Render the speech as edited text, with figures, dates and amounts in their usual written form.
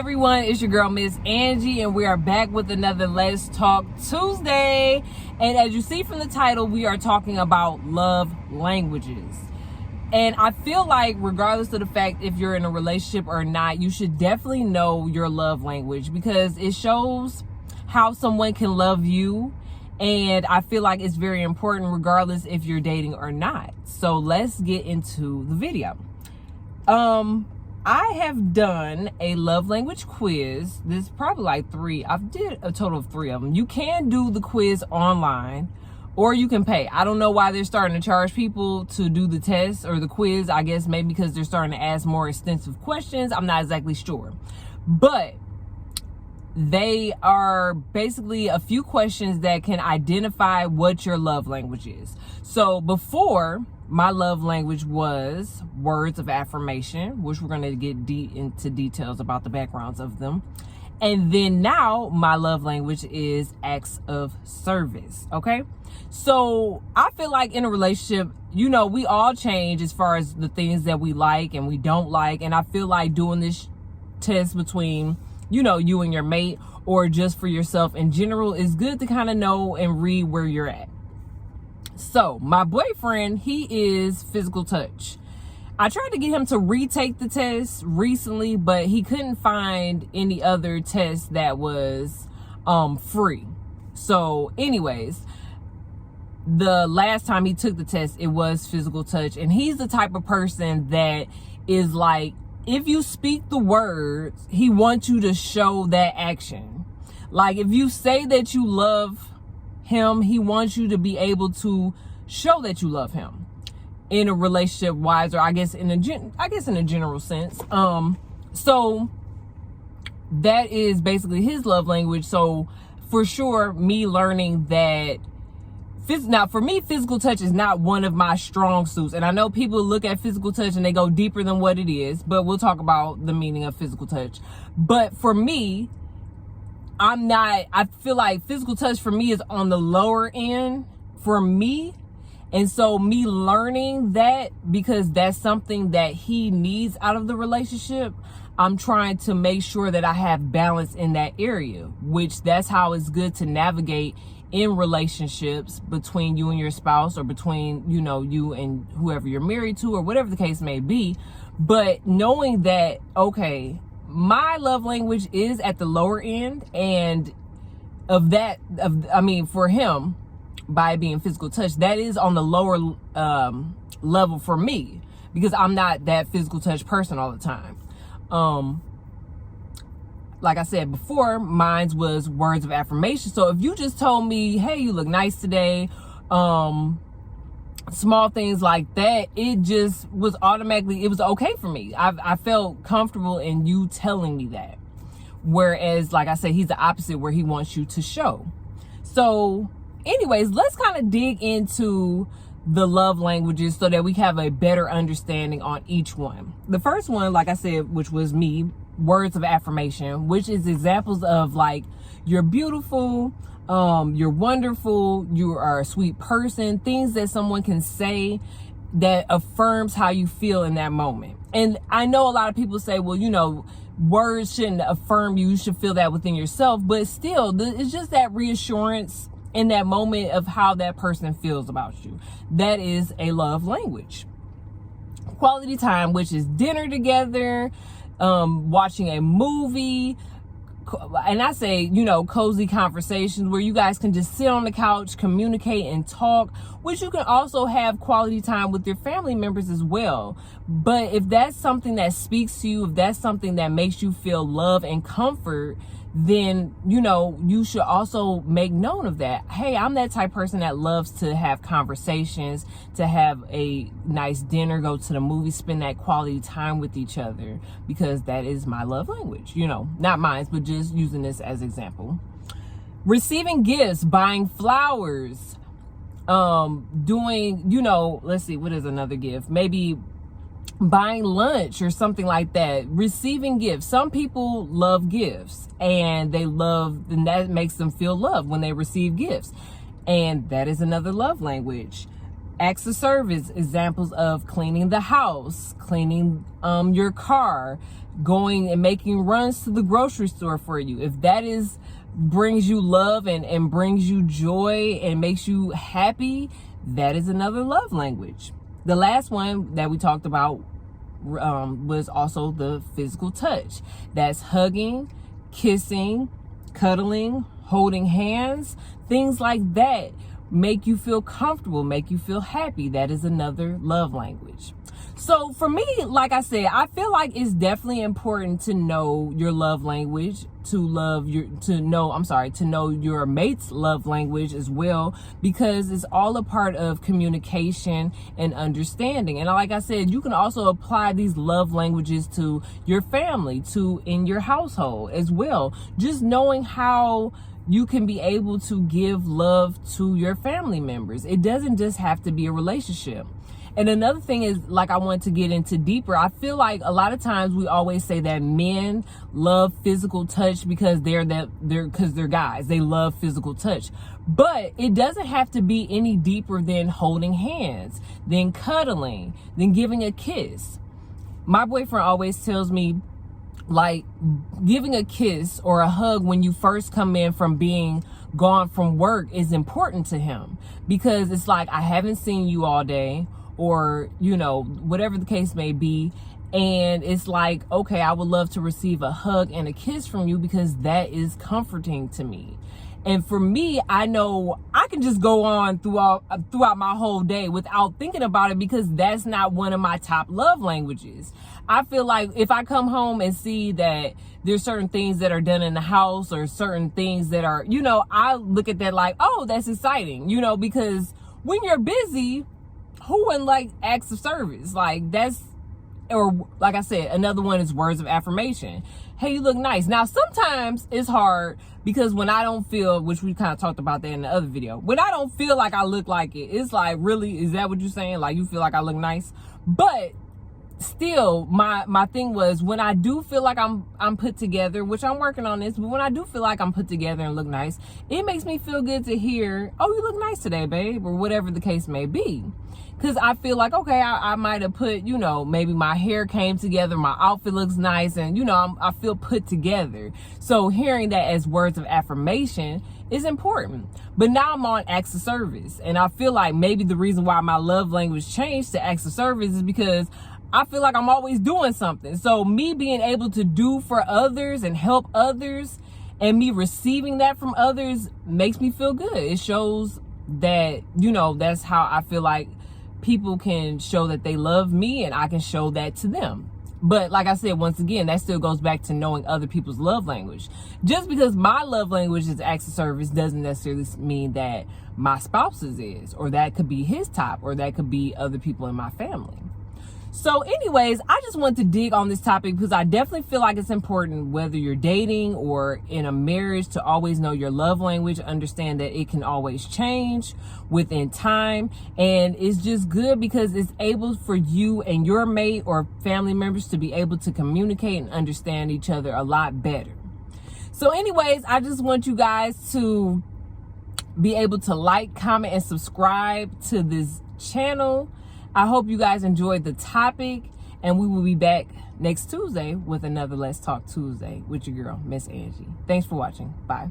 everyone, it's your girl Miss Angie, and we are back with another Let's Talk Tuesday. And as you see from the title, we are talking about love languages. And I feel like regardless of the fact if you're in a relationship or not, you should definitely know your love language, because it shows how someone can love you. And I feel like it's very important regardless if you're dating or not. So let's get into the video. I have done a love language quiz. There's probably like 3. I've did a total of 3 of them. You can do the quiz online or you can pay. I don't know why they're starting to charge people to do the test or the quiz. I guess maybe because they're starting to ask more extensive questions. I'm not exactly sure. But they are basically a few questions that can identify what your love language is. So before, my love language was words of affirmation, which we're going to get into details about the backgrounds of them. And then now my love language is acts of service. Okay. So I feel like in a relationship, you know, we all change as far as the things that we like and we don't like. And I feel like doing this test between, you know, you and your mate or just for yourself in general is good to kind of know and read where you're at. So my boyfriend, he is physical touch. I tried to get him to retake the test recently, but he couldn't find any other test that was free. So anyways, the last time he took the test, it was physical touch. And he's the type of person that is like, if you speak the words, he wants you to show that action. Like if you say that you love him, he wants you to be able to show that you love him in a relationship wise, or I guess in a general sense. So that is basically his love language. So for sure, me learning that now for me, physical touch is not one of my strong suits. And I know people look at physical touch and they go deeper than what it is, but we'll talk about the meaning of physical touch. But for me, I feel like physical touch for me is on the lower end for me. And so me learning that, because that's something that he needs out of the relationship, I'm trying to make sure that I have balance in that area, which that's how it's good to navigate in relationships between you and your spouse, or between, you know, you and whoever you're married to, or whatever the case may be. But knowing that, okay, my love language is at the lower end, and for him, by being physical touch, that is on the lower level for me, because I'm not that physical touch person all the time. Like I said before, mine was words of affirmation. So if you just told me, hey, you look nice today, small things like that, it just was automatically, it was okay for me. I felt comfortable in you telling me that. Whereas, like I said, he's the opposite, where he wants you to show. So anyways, let's kind of dig into the love languages so that we have a better understanding on each one. The first one, like I said, which was me, words of affirmation, which is examples of like, you're beautiful, you're wonderful, you are a sweet person, things that someone can say that affirms how you feel in that moment. And I know a lot of people say, well, you know, words shouldn't affirm you, you should feel that within yourself. But still, it's just that reassurance in that moment of how that person feels about you. That is a love language. Quality time, which is dinner together, watching a movie, and I say, you know, cozy conversations where you guys can just sit on the couch, communicate and talk, which you can also have quality time with your family members as well. But if that's something that speaks to you, if that's something that makes you feel love and comfort, then, you know, you should also make known of that. Hey, I'm that type of person that loves to have conversations, to have a nice dinner, go to the movie, spend that quality time with each other, because that is my love language. You know, not mine, but just using this as example. Receiving gifts, buying flowers, doing, you know, let's see, what is another gift? Maybe buying lunch or something like that. Receiving gifts. Some people love gifts, and that makes them feel loved when they receive gifts, and that is another love language. Acts of service, examples of cleaning the house, cleaning your car, going and making runs to the grocery store for you. If that brings you love and brings you joy and makes you happy, that is another love language. The last one that we talked about was also the physical touch. That's hugging, kissing, cuddling, holding hands, things like that make you feel comfortable, make you feel happy. That is another love language. So for me, like I said, I feel like it's definitely important to know your love language, to know your mate's love language as well, because it's all a part of communication and understanding. And like I said, you can also apply these love languages to your family, to in your household as well. Just knowing how you can be able to give love to your family members. It doesn't just have to be a relationship. And another thing is, like, I want to get into deeper. I feel like a lot of times we always say that men love physical touch because they're guys. They love physical touch. But it doesn't have to be any deeper than holding hands, than cuddling, than giving a kiss. My boyfriend always tells me, like, giving a kiss or a hug when you first come in from being gone from work is important to him, because it's like, I haven't seen you all day, or, you know, whatever the case may be. And it's like, okay, I would love to receive a hug and a kiss from you because that is comforting to me. And for me, I know I can just go on throughout my whole day without thinking about it, because that's not one of my top love languages. I feel like if I come home and see that there's certain things that are done in the house, or certain things that are, you know, I look at that like, oh, that's exciting, you know, because when you're busy, who wouldn't like acts of service? Like, that's, or like I said, another one is words of affirmation. Hey, you look nice. Now, sometimes it's hard because when I don't feel, which we kind of talked about that in the other video, when I don't feel like I look like it, it's like, really, is that what you're saying? Like, you feel like I look nice? But still, my thing was, when I do feel like I'm put together, which I'm working on this, but when I do feel like I'm put together and look nice, it makes me feel good to hear, oh, you look nice today, babe, or whatever the case may be. Because I feel like, okay, I might have put, you know, maybe my hair came together, my outfit looks nice, and, you know, I feel put together. So hearing that as words of affirmation is important. But now I'm on acts of service. And I feel like maybe the reason why my love language changed to acts of service is because I feel like I'm always doing something. So me being able to do for others and help others, and me receiving that from others, makes me feel good. It shows that, you know, that's how I feel like people can show that they love me, and I can show that to them. But like I said, once again, that still goes back to knowing other people's love language. Just because my love language is acts of service doesn't necessarily mean that my spouse's is, or that could be his top, or that could be other people in my family. So anyways, I just want to dig on this topic because I definitely feel like it's important, whether you're dating or in a marriage, to always know your love language, understand that it can always change within time. And it's just good because it's able for you and your mate or family members to be able to communicate and understand each other a lot better. So anyways, I just want you guys to be able to like, comment, and subscribe to this channel. I hope you guys enjoyed the topic, and we will be back next Tuesday with another Let's Talk Tuesday with your girl, Miss Angie. Thanks for watching. Bye.